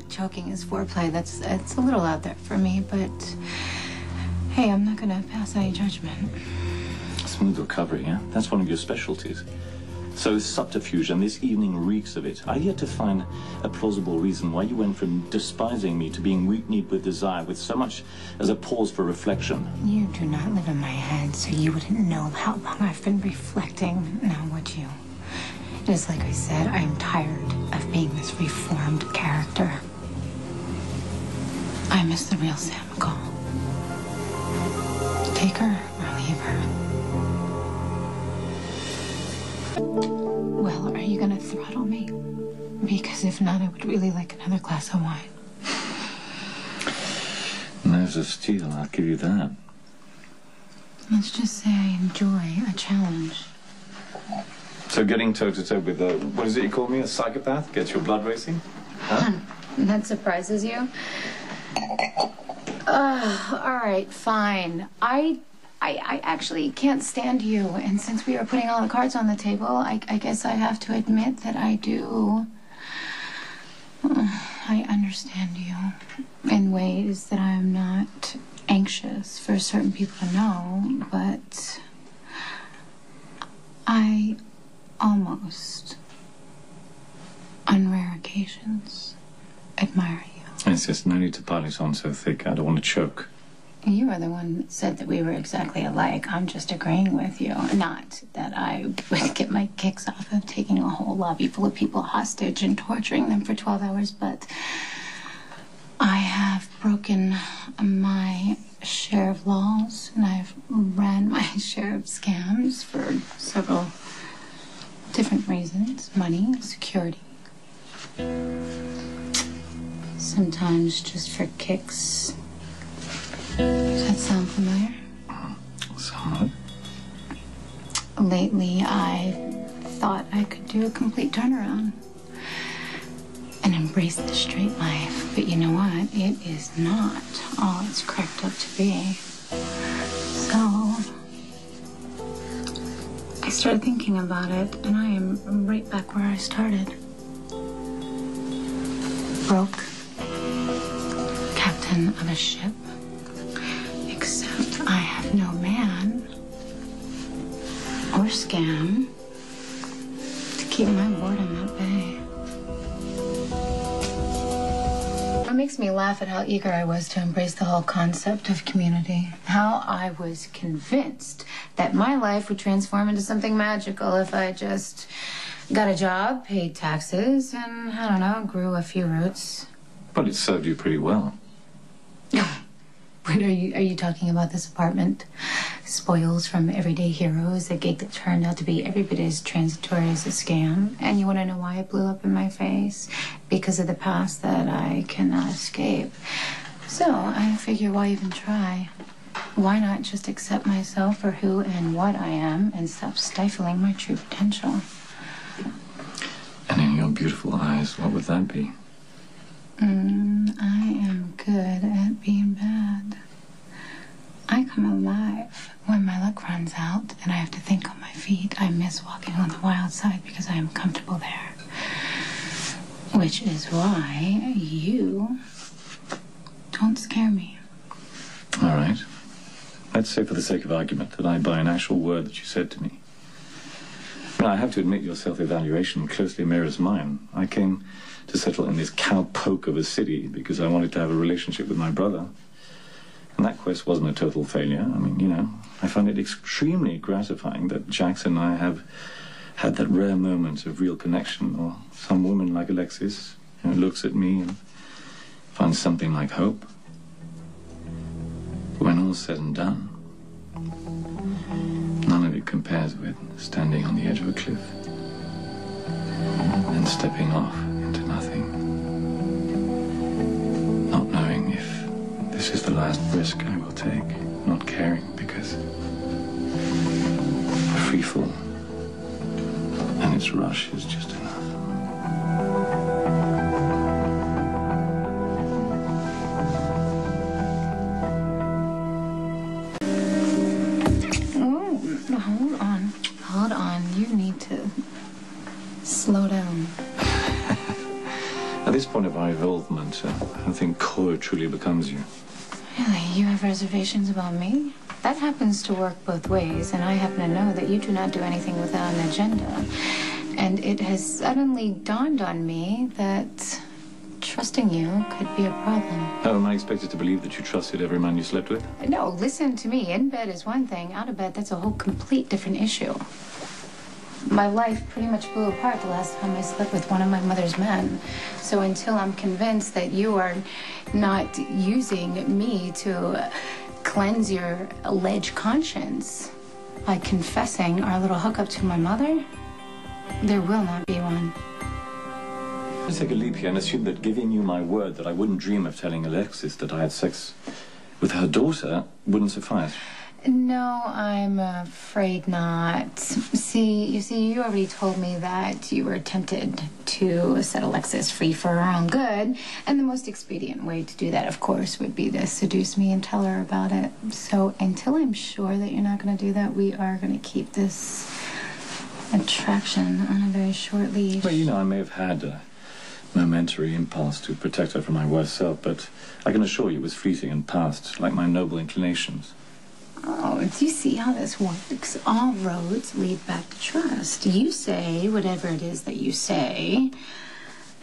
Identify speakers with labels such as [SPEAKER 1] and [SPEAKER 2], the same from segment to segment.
[SPEAKER 1] Choking is foreplay. It's a little out there for me, but hey, I'm not gonna pass any judgment.
[SPEAKER 2] Smooth recovery, yeah? That's one of your specialties. So subterfuge, and this evening reeks of it. I've yet to find a plausible reason why you went from despising me to being weak-kneed with desire with so much as a pause for reflection.
[SPEAKER 1] You do not live in my head, so you wouldn't know how long I've been reflecting. Now would you? Just like I said, I'm tired of being this reformed character. I miss the real Sam McCall. Take her or leave her. Well, are you gonna throttle me? Because if not, I would really like another glass of wine.
[SPEAKER 2] Nerves of steel, I'll give you that.
[SPEAKER 1] Let's just say I enjoy a challenge.
[SPEAKER 2] So getting toe-to-toe with what is it you call me, a psychopath, gets your blood racing? Huh?
[SPEAKER 1] That surprises you? All right, fine. I actually can't stand you, and since we are putting all the cards on the table, I guess I have to admit that I do. I understand you in ways that I'm not anxious for certain people to know, but I almost, on rare occasions, admire you.
[SPEAKER 2] It's just no need to pile it on so thick. I don't want to choke.
[SPEAKER 1] You are the one that said that we were exactly alike. I'm just agreeing with you. Not that I would get my kicks off of taking a whole lobby full of people hostage and torturing them for 12 hours, but I have broken my share of laws, and I've ran my share of scams for several different reasons. Money, security. Sometimes just for kicks. Does that sound familiar?
[SPEAKER 2] Somewhat.
[SPEAKER 1] Lately, I thought I could do a complete turnaround and embrace the straight life. But you know what? It is not all it's cracked up to be. So I started thinking about it, and I am right back where I started. Broke. Captain of a ship. Except I have no man or scam to keep my boredom at bay. It makes me laugh at how eager I was to embrace the whole concept of community. How I was convinced that my life would transform into something magical if I just got a job, paid taxes, and, I don't know, grew a few roots.
[SPEAKER 2] But it served you pretty well.
[SPEAKER 1] Wait, are you talking about this apartment? Spoils from Everyday Heroes, a gig that turned out to be every bit as transitory as a scam. And you want to know why it blew up in my face? Because of the past that I cannot escape. So I figure, why even try? Why not just accept myself for who and what I am and stop stifling my true potential?
[SPEAKER 2] And in your beautiful eyes, what would that be?
[SPEAKER 1] I am good at being bad. I come alive when my luck runs out and I have to think on my feet. I miss walking on the wild side because I am comfortable there. Which is why you don't scare me.
[SPEAKER 2] All right. Let's say for the sake of argument that I buy an actual word that you said to me. Well, I have to admit your self-evaluation closely mirrors mine. I came to settle in this cowpoke of a city because I wanted to have a relationship with my brother. And that quest wasn't a total failure. I mean, you know, I find it extremely gratifying that Jackson and I have had that rare moment of real connection, or some woman like Alexis, who looks at me and finds something like hope. But when all's said and done, none of it compares with standing on the edge of a cliff and stepping off into nothing, not knowing if this is the last risk I will take, not caring because the free fall and its rush is just enough.
[SPEAKER 1] Hold on. You need to slow down.
[SPEAKER 2] this point of our involvement, I don't think Cora truly becomes you.
[SPEAKER 1] Really? You have reservations about me? That happens to work both ways, and I happen to know that you do not do anything without an agenda. And it has suddenly dawned on me that trusting you could be a problem.
[SPEAKER 2] Oh, am I expected to believe that you trusted every man you slept with?
[SPEAKER 1] No, listen to me. In bed is one thing. Out of bed, that's a whole complete different issue. My life pretty much blew apart the last time I slept with one of my mother's men. So until I'm convinced that you are not using me to cleanse your alleged conscience by confessing our little hookup to my mother, there will not be one.
[SPEAKER 2] Let's take a leap here and assume that giving you my word that I wouldn't dream of telling Alexis that I had sex with her daughter wouldn't suffice.
[SPEAKER 1] No, I'm afraid not. You see, you already told me that you were tempted to set Alexis free for her own good, and the most expedient way to do that, of course, would be to seduce me and tell her about it. So until I'm sure that you're not going to do that, we are going to keep this attraction on a very short leash.
[SPEAKER 2] Well, you know, I may have had a momentary impulse to protect her from my worst self, but I can assure you it was fleeting and past, like my noble inclinations.
[SPEAKER 1] Oh, do you see how this works? All roads lead back to trust. You say whatever it is that you say,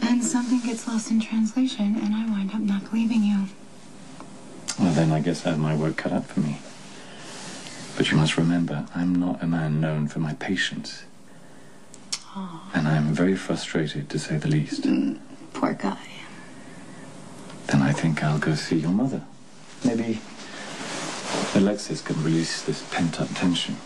[SPEAKER 1] and something gets lost in translation, and I wind up not believing you.
[SPEAKER 2] Well, then I guess I have my work cut out for me. But you must remember, I'm not a man known for my patience.
[SPEAKER 1] Oh.
[SPEAKER 2] And I'm very frustrated, to say the least.
[SPEAKER 1] Poor guy.
[SPEAKER 2] Then I think I'll go see your mother. Maybe Alexis can release this pent-up tension.